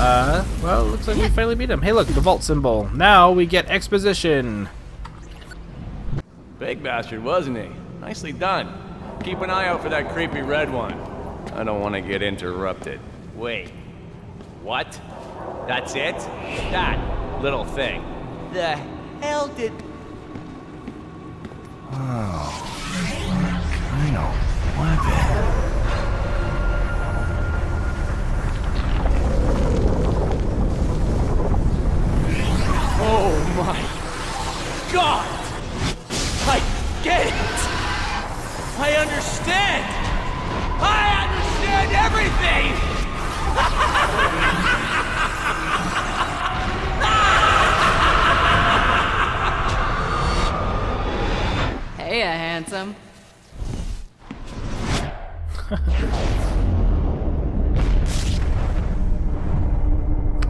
Well, looks like we finally beat him. Hey, look, the vault symbol. Now we get exposition. Big bastard, wasn't he? Nicely done. Keep an eye out for that creepy red one. I don't want to get interrupted. Wait. What? That's it? That little thing. The hell did... Oh. Kind of weapon. Oh my God! I get it! I understand! I understand everything! Hey, handsome.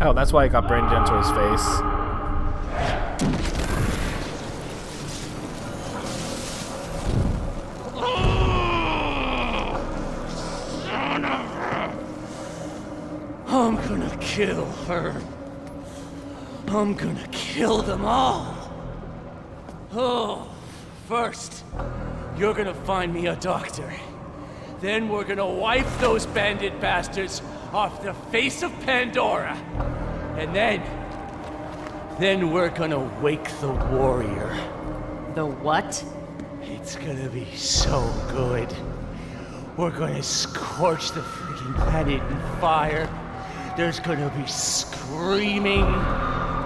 Oh, that's why I got brain into his face. I'm gonna kill her. I'm gonna kill them all. Oh, first, you're gonna find me a doctor. Then we're gonna wipe those bandit bastards off the face of Pandora. And then we're gonna wake the warrior. The what? It's gonna be so good. We're gonna scorch the freaking planet in fire. There's gonna be screaming.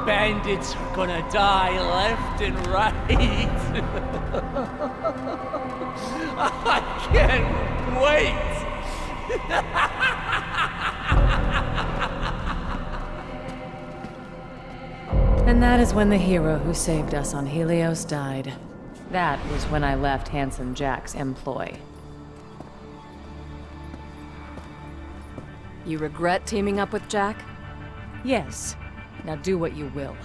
Bandits are gonna die left and right. I can't wait. And that is when the hero who saved us on Helios died. That was when I left Handsome Jack's employ. You regret teaming up with Jack? Yes. Now do what you will.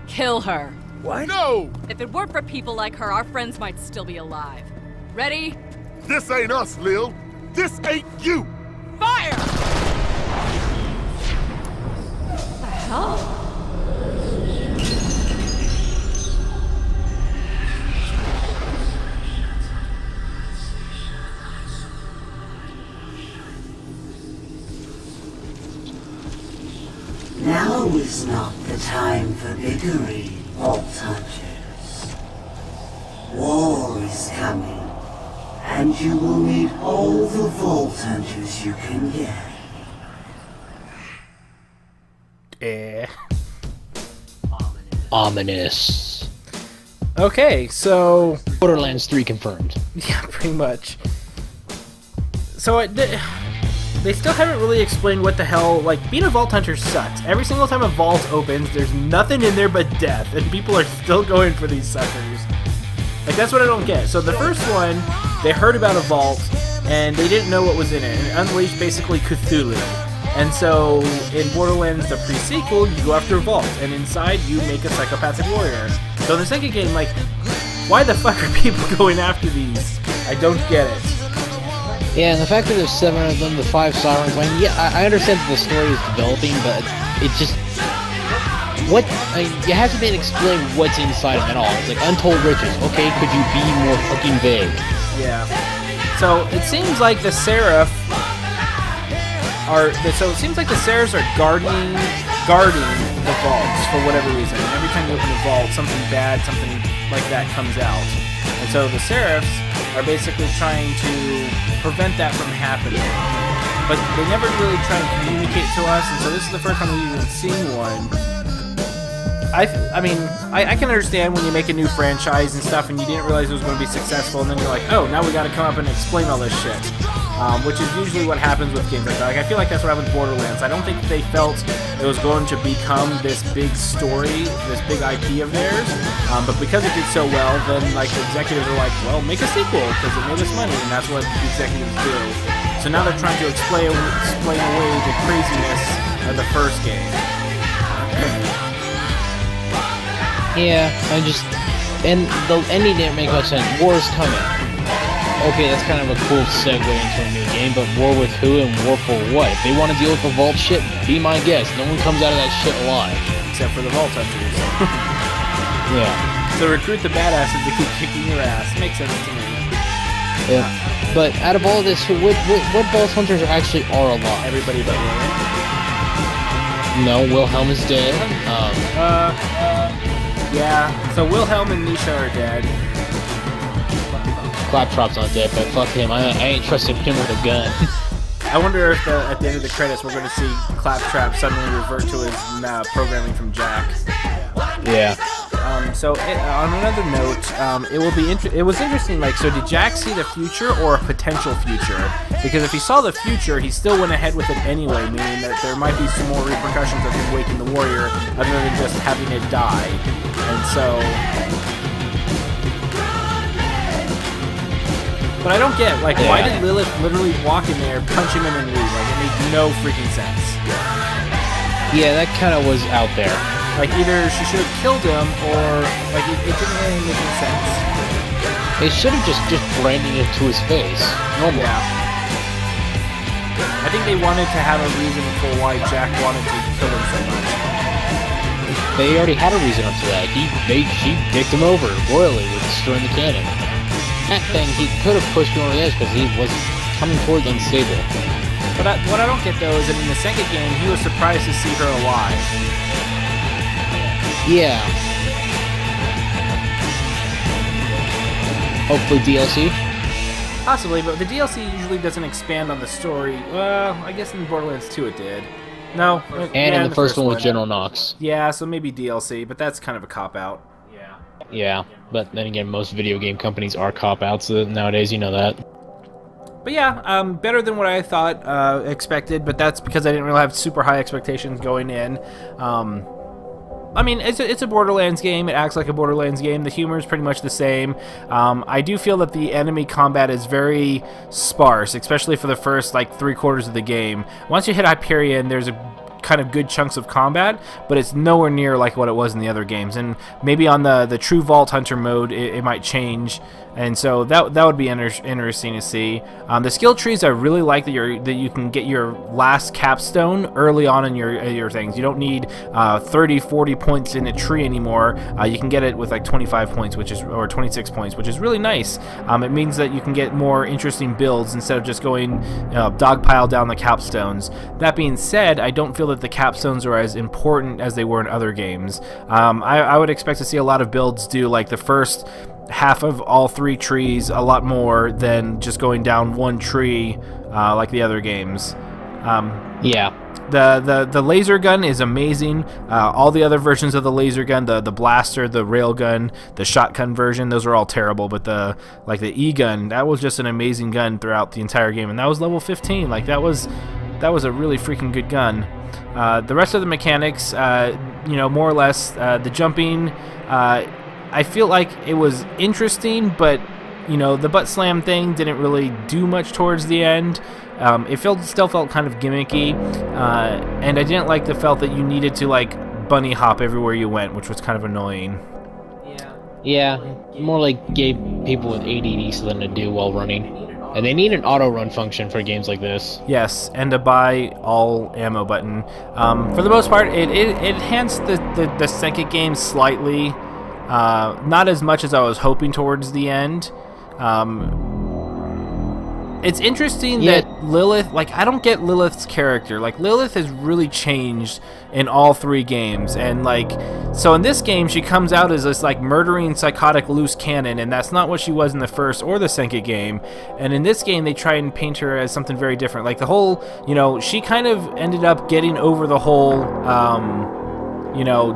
Kill her. What? No! If it weren't for people like her, our friends might still be alive. Ready? This ain't us, Lil. This ain't you! Fire! What the hell? Now is not the time for bickering, Vault Hunters. War is coming, and you will need all the Vault Hunters you can get. Ominous. Okay, so... Borderlands 3 confirmed. Yeah, pretty much. So they still haven't really explained what the hell, like, being a Vault Hunter sucks. Every single time a vault opens, there's nothing in there but death, and people are still going for these suckers. Like, that's what I don't get. So the first one, they heard about a vault, and they didn't know what was in it, and it unleashed basically Cthulhu. And so, in Borderlands the PreSequel, you go after a vault, and inside you make a psychopathic warrior. So in the second game, like, why the fuck are people going after these? I don't get it. Yeah, and the fact that there's 7 of them, the 5 sirens, I mean, yeah, I understand that the story is developing, but it just... What? I mean, you have to then explain what's inside of it all. It's like untold riches. Okay, could you be more fucking vague? Yeah. So it seems like the Seraph are... So it seems like the Seraphs are guarding the vaults for whatever reason. Every time you open a vault, something bad, something like that comes out. And so the Seraphs are basically trying to prevent that from happening. But they never really try and communicate to us, and so this is the first time we've even seen one. I mean, I can understand when you make a new franchise and stuff and you didn't realize it was going to be successful, and then you're like, oh, now we got to come up and explain all this shit. Which is usually what happens with games like that. Like, I feel like that's what happened with Borderlands. I don't think they felt it was going to become this big story, this big IP of theirs. But because it did so well, then like the executives are like, well, make a sequel because it made us money, and that's what the executives do. So now they're trying to explain away the craziness of the first game. Yeah, and the ending didn't make much sense. War is coming. okay, that's kind of a cool segue into a new game, but war with who and war for what? If they want to deal with the vault shit, be my guest. No one comes out of that shit alive. Except for the vault hunters. Yeah. So recruit the badasses to keep kicking your ass. Makes sense to me. Yeah. But out of all this, what vault hunters actually are alive? Everybody but William. No, Wilhelm is dead. Yeah. So Wilhelm and Nisha are dead. Claptrap's not dead, but fuck him. I ain't trusting him with a gun. I wonder if at the end of the credits we're going to see Claptrap suddenly revert to his programming from Jack. Yeah. On another note, it was interesting. Like, so did Jack see the future or a potential future? Because if he saw the future, he still went ahead with it anyway, meaning that there might be some more repercussions of him waking the warrior, other than just having it die. And so. But I don't get, like, why did Lilith literally walk in there, punch him in and leave? Like, it made no freaking sense. Yeah, that kind of was out there. Like, either she should have killed him, or, like, it didn't really make any sense. They should have just branded it to his face. Normally. Yeah. I think they wanted to have a reason for why Jack wanted to kill him so much. They already had a reason up to that. She dicked him over royally with destroying the cannon. That thing, he could have pushed him over the edge because he was coming towards unstable. But what I don't get, though, is that in the second game, he was surprised to see her alive. Yeah. Hopefully DLC? Possibly, but the DLC usually doesn't expand on the story. Well, I guess in Borderlands 2 it did. No. And in the first one with General Knox. Yeah, so maybe DLC, but that's kind of a cop-out. Yeah, but then again, most video game companies are cop-outs nowadays, you know that. But yeah, better than what I thought, expected, but that's because I didn't really have super high expectations going in. I mean, it's a Borderlands game. It acts like a Borderlands game. The humor is pretty much the same. I do feel that the enemy combat is very sparse, especially for the first, like, 3/4 of the game. Once you hit Hyperion, there's a kind of good chunks of combat, but it's nowhere near like what it was in the other games. And maybe on the true Vault Hunter mode, it might change. And so that would be interesting to see. The skill trees, I really like that you can get your last capstone early on in your things. You don't need 30, 40 points in a tree anymore. You can get it with like 25 points, or 26 points, which is really nice. It means that you can get more interesting builds instead of just going dogpile down the capstones. That being said, I don't feel that the capstones are as important as they were in other games. I would expect to see a lot of builds do like the first half of all 3 trees a lot more than just going down one tree like the other games. Yeah. The laser gun is amazing. All the other versions of the laser gun, the blaster, the rail gun, the shotgun version, those are all terrible. But the E-gun, that was just an amazing gun throughout the entire game, and that was level 15. Like that was a really freaking good gun. The rest of the mechanics, more or less, the jumping. I feel like it was interesting, but the butt slam thing didn't really do much towards the end. It still felt kind of gimmicky, and I didn't like the felt that you needed to like bunny hop everywhere you went, which was kind of annoying. Yeah, more like gave people with ADD something to do while running. And they need an auto run function for games like this. Yes, and a buy all ammo button. For the most part, it enhanced the second game slightly. Not as much as I was hoping towards the end. It's interesting that Lilith, like, I don't get Lilith's character. Like, Lilith has really changed in all 3 games. And, like, so in this game, she comes out as this, like, murdering, psychotic, loose cannon. And that's not what she was in the first or the second game. And in this game, they try and paint her as something very different. Like, the whole, she kind of ended up getting over the whole,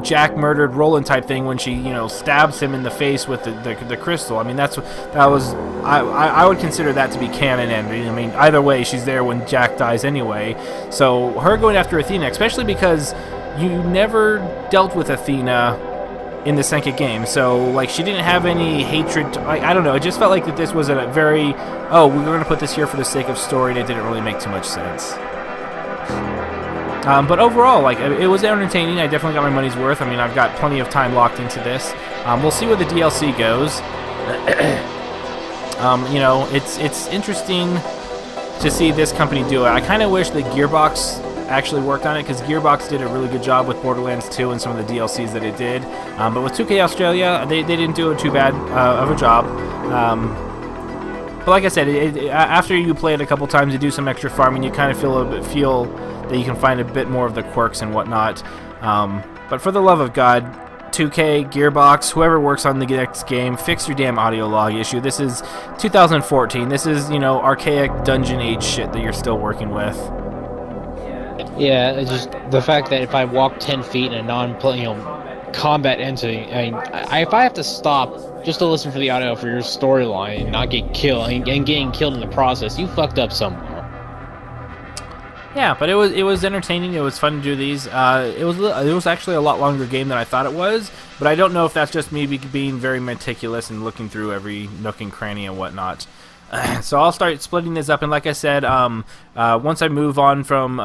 Jack murdered Roland type thing when she, stabs him in the face with the crystal. I mean, I would consider that to be canon ending. I mean, either way, she's there when Jack dies anyway. So her going after Athena, especially because you never dealt with Athena in the second game. So, like, she didn't have any hatred. I don't know. It just felt like that this was a very, we're going to put this here for the sake of story, and it didn't really make too much sense. But overall, like, it was entertaining. I definitely got my money's worth. I mean, I've got plenty of time locked into this. We'll see where the DLC goes. You know, it's interesting to see this company do it. I kind of wish that Gearbox actually worked on it, because Gearbox did a really good job with Borderlands 2 and some of the DLCs that it did. But with 2K Australia, they didn't do too bad of a job. But like I said, after you play it a couple times, you do some extra farming, you kind of feel that you can find a bit more of the quirks and whatnot. But for the love of God, 2K, Gearbox, whoever works on the next game, fix your damn audio log issue. This is 2014. This is, you know, archaic dungeon age shit that you're still working with. Yeah, it's just the fact that if I walk 10 feet in a combat entity, if I have to stop just to listen for the audio for your storyline and not get killed and getting killed in the process, you fucked up somewhere. Yeah, but it was entertaining. It was fun to do these. It was actually a lot longer game than I thought it was, but I don't know if that's just me being very meticulous and looking through every nook and cranny and whatnot. So I'll start splitting this up, and like I said, once I move on from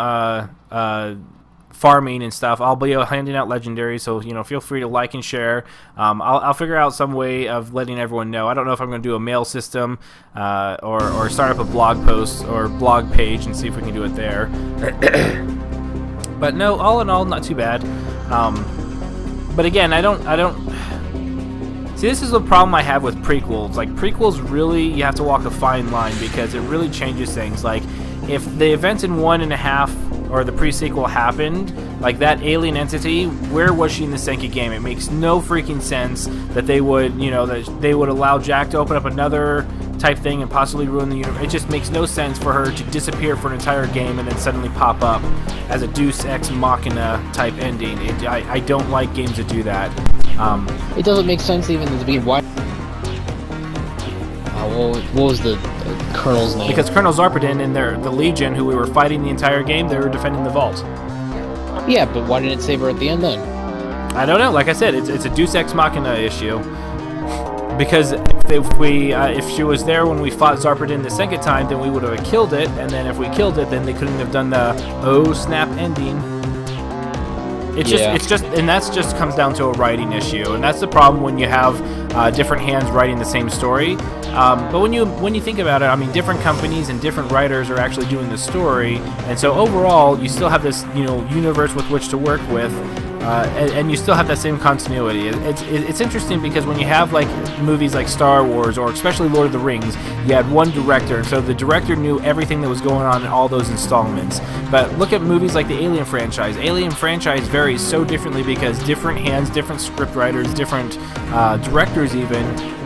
farming and stuff, I'll be handing out legendaries, so you know, feel free to like and share. I'll figure out some way of letting everyone know. I don't know if I'm going to do a mail system or start up a blog post or blog page and see if we can do it there. But no, all in all, not too bad. But again, I don't see, this is the problem I have with prequels. Like, prequels, really, you have to walk a fine line, because it really changes things. Like, if the events in 1.5 or the pre-sequel happened, like that alien entity, where was she in the second game? It makes no freaking sense that they would, you know, that they would allow Jack to open up another type thing and possibly ruin the universe. It just makes no sense for her to disappear for an entire game and then suddenly pop up as a Deus Ex Machina type ending. I don't like games that do that. It doesn't make sense even to be why. What was the Colonel's name? Because Colonel Zarpedon and the Legion, who we were fighting the entire game, they were defending the vault. Yeah, but why didn't it save her at the end then? I don't know. Like I said, it's a Deus Ex Machina issue. Because if she was there when we fought Zarpedon the second time, then we would have killed it. And then if we killed it, then they couldn't have done the oh snap ending. It's just, and that's just comes down to a writing issue, and that's the problem when you have different hands writing the same story. But when you think about it, I mean, different companies and different writers are actually doing the story, and so overall, you still have this, you know, universe with which to work with, and you still have that same continuity. It's interesting because when you have like movies like Star Wars or especially Lord of the Rings, you had one director, and so the director knew everything that was going on in all those installments. But look at movies like the Alien franchise. Alien franchise varies so differently because different hands, different script writers, different directors even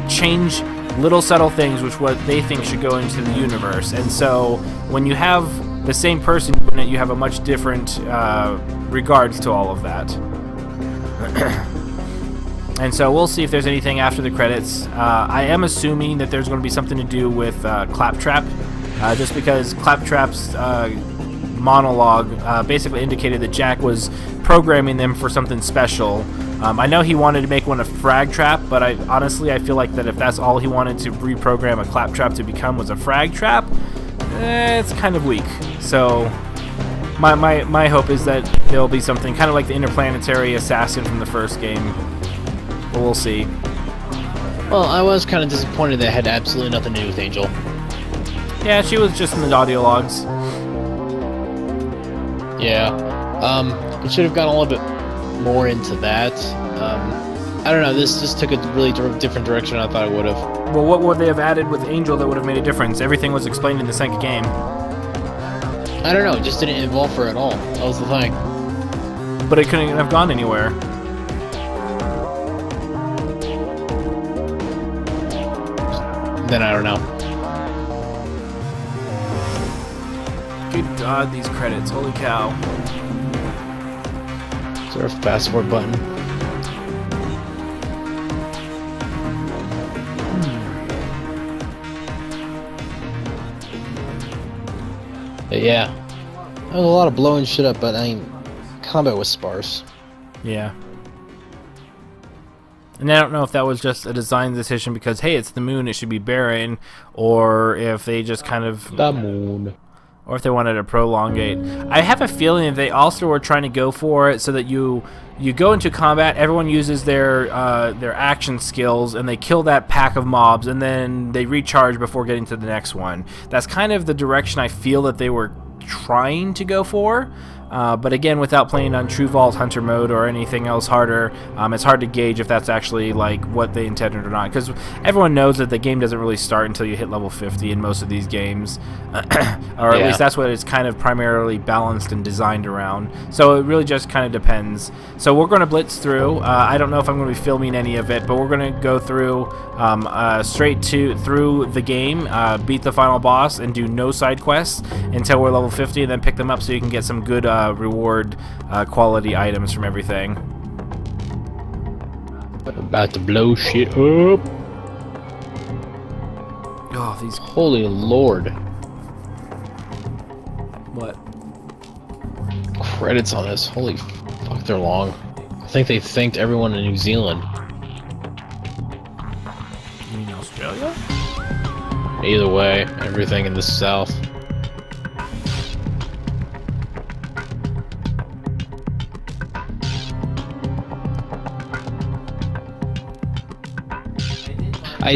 change little subtle things which what they think should go into the universe. And so when you have the same person doing it, you have a much different regards to all of that. And so we'll see if there's anything after the credits. I am assuming that there's going to be something to do with Claptrap, just because Claptrap's monologue basically indicated that Jack was programming them for something special. I know he wanted to make one a frag trap, but honestly I feel like that if that's all he wanted to reprogram a Claptrap to become was a frag trap, it's kind of weak. So my hope is that there'll be something kind of like the interplanetary assassin from the first game. But we'll see. Well, I was kind of disappointed that it had absolutely nothing to do with Angel. Yeah, she was just in the audio logs. Yeah. It should have gone a little bit more into that. I don't know, this just took a really different direction than I thought it would have. Well, what would they have added with Angel that would have made a difference? Everything was explained in the second game. I don't know, it just didn't involve her at all. That was the thing. But it couldn't have gone anywhere. Then I don't know. Good God, these credits. Holy cow. Is there a fast forward button? But yeah. There was a lot of blowing shit up, but I mean, combat was sparse. Yeah. And I don't know if that was just a design decision because, hey, it's the moon, it should be barren, or if they just kind of... The moon. Or if they wanted to prolongate. I have a feeling that they also were trying to go for it so that you you go into combat, everyone uses their action skills, and they kill that pack of mobs, and then they recharge before getting to the next one. That's kind of the direction I feel that they were trying to go for. But again, without playing on True Vault Hunter mode or anything else harder, it's hard to gauge if that's actually like what they intended or not. Because everyone knows that the game doesn't really start until you hit level 50 in most of these games, or at least that's what it's kind of primarily balanced and designed around. So it really just kind of depends. So we're going to blitz through. I don't know if I'm going to be filming any of it, but we're going to go through straight through the game, beat the final boss, and do no side quests until we're level 50, and then pick them up so you can get some good reward quality items from everything. About to blow shit up. Oh, these... Holy lord. What? Credits on this. Holy fuck, they're long. I think they thanked everyone in New Zealand. You mean Australia? Either way, everything in the south. I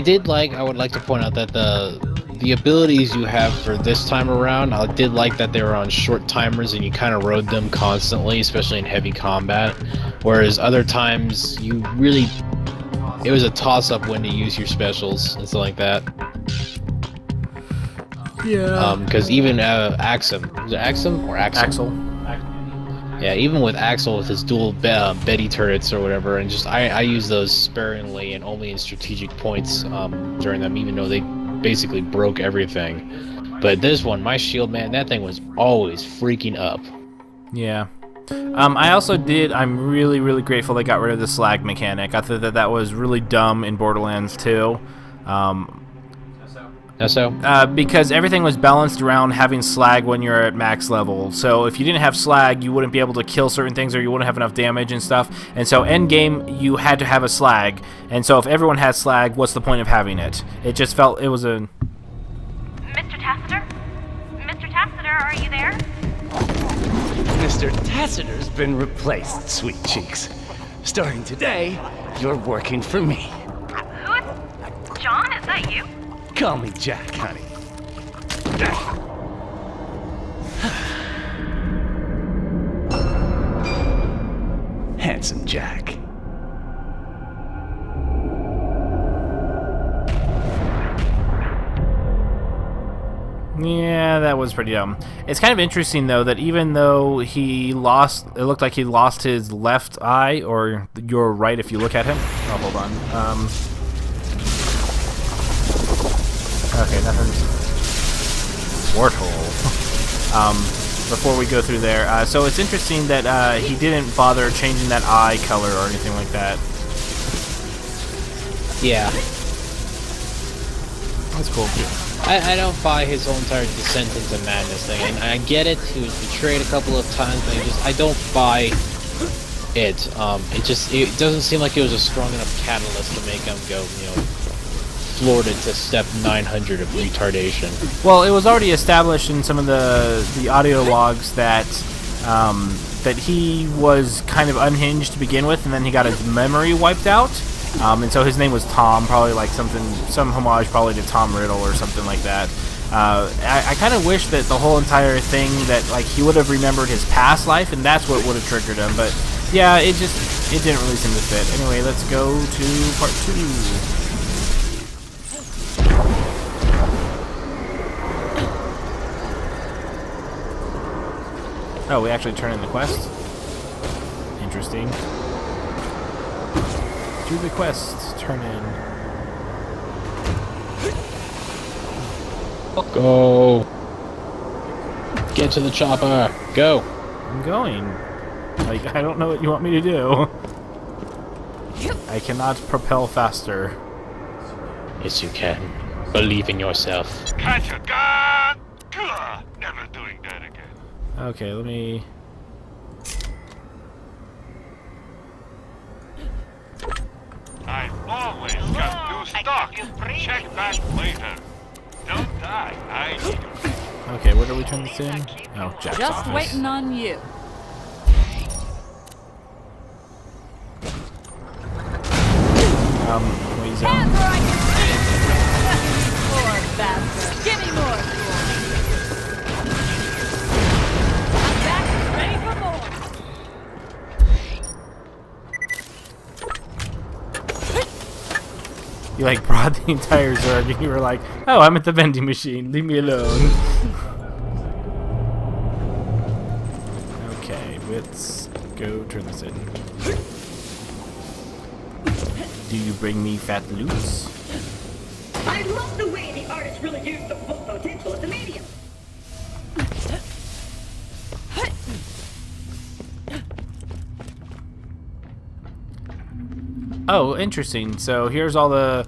would like to point out that the abilities you have for this time around, I did like that they were on short timers and you kind of rode them constantly, especially in heavy combat. Whereas other times, it was a toss-up when to use your specials and stuff like that. Yeah. Because even Axum, was it Axum or Axel? Axel. Yeah, even with Axel with his dual Betty turrets or whatever, and just I use those sparingly and only in strategic points during them, even though they basically broke everything. But this one, my shield, man, that thing was always freaking up. Yeah. I'm really, really grateful they got rid of the slag mechanic. I thought that was really dumb in Borderlands 2. Because everything was balanced around having slag when you're at max level. So if you didn't have slag, you wouldn't be able to kill certain things, or you wouldn't have enough damage and stuff. And so end game, you had to have a slag. And so if everyone had slag, what's the point of having it? It just felt it was a... Mr. Tassiter? Mr. Tassiter, are you there? Mr. Tassiter's been replaced, sweet cheeks. Starting today, you're working for me. Who is... John, is that you? Call me Jack, honey. Handsome Jack. Yeah, that was pretty dumb. It's kind of interesting, though, that even though it looked like he lost his left eye, or your right if you look at him. Oh, hold on. Okay, nothing's... Warthole. Before we go through there. So it's interesting that he didn't bother changing that eye color or anything like that. Yeah. That's cool. I don't buy his whole entire descent into madness thing. And I get it, he was betrayed a couple of times, but I don't buy it. It doesn't seem like it was a strong enough catalyst to make him go, floored to step 900 of retardation. Well, it was already established in some of the audio logs that he was kind of unhinged to begin with, and then he got his memory wiped out. And so his name was Tom, probably like some homage probably to Tom Riddle or something like that. I kind of wish that the whole entire thing that like he would have remembered his past life, and that's what would have triggered him. But yeah, it didn't really seem to fit. Anyway, let's go to part 2. Oh, we actually turn in the quest? Interesting. Do the quests, turn in. Go! Get to the chopper! Go! I'm going. Like, I don't know what you want me to do. I cannot propel faster. Yes, you can. Believe in yourself. Catch a gun! Never doing that again. Okay, let me... I've always got new stock. Check back later. Don't die. I need you. Okay, where do we turn this in? Oh, Jack's Just office. waiting on you. Way zone. Hands where I can see! More bastard! Give me more! I'm back, ready for more! You like brought the entire Zerg and you were like, oh, I'm at the vending machine. Leave me alone. Okay, let's go turn this in. Do you bring me fat loots? I love the way the artist really used the full potential of the medium. Oh, interesting. So here's all the...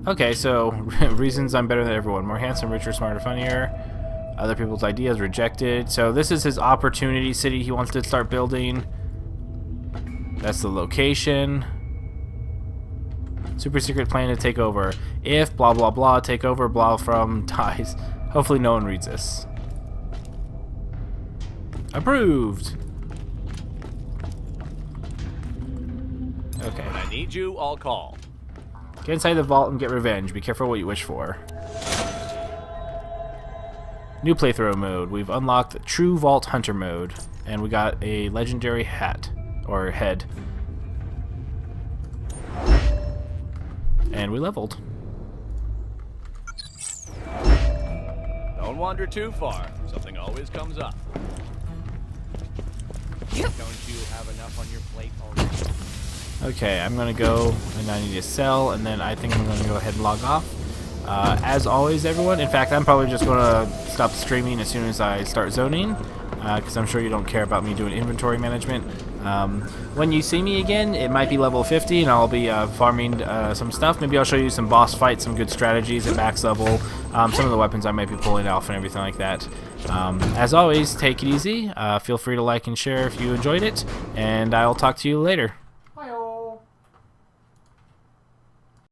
Okay, so reasons I'm better than everyone. More handsome, richer, smarter, funnier. Other people's ideas rejected. So this is his opportunity city he wants to start building. That's the location. Super secret plan to take over. If blah blah blah take over, blah from dies. Hopefully no one reads this. Approved. Okay. When I need you, I'll call. Get inside the vault and get revenge. Be careful what you wish for. New playthrough mode. We've unlocked True Vault Hunter mode, and we got a legendary hat or head. And we leveled. Don't wander too far. Something always comes up. Don't you have enough on your plate already? Okay, I'm gonna go and I need to sell, and then I think I'm gonna go ahead and log off. As always, everyone, in fact, I'm probably just gonna stop streaming as soon as I start zoning, because I'm sure you don't care about me doing inventory management. When you see me again, it might be level 50, and I'll be farming some stuff. Maybe I'll show you some boss fights, some good strategies at max level, some of the weapons I might be pulling off and everything like that. As always, take it easy. Feel free to like and share if you enjoyed it, and I'll talk to you later.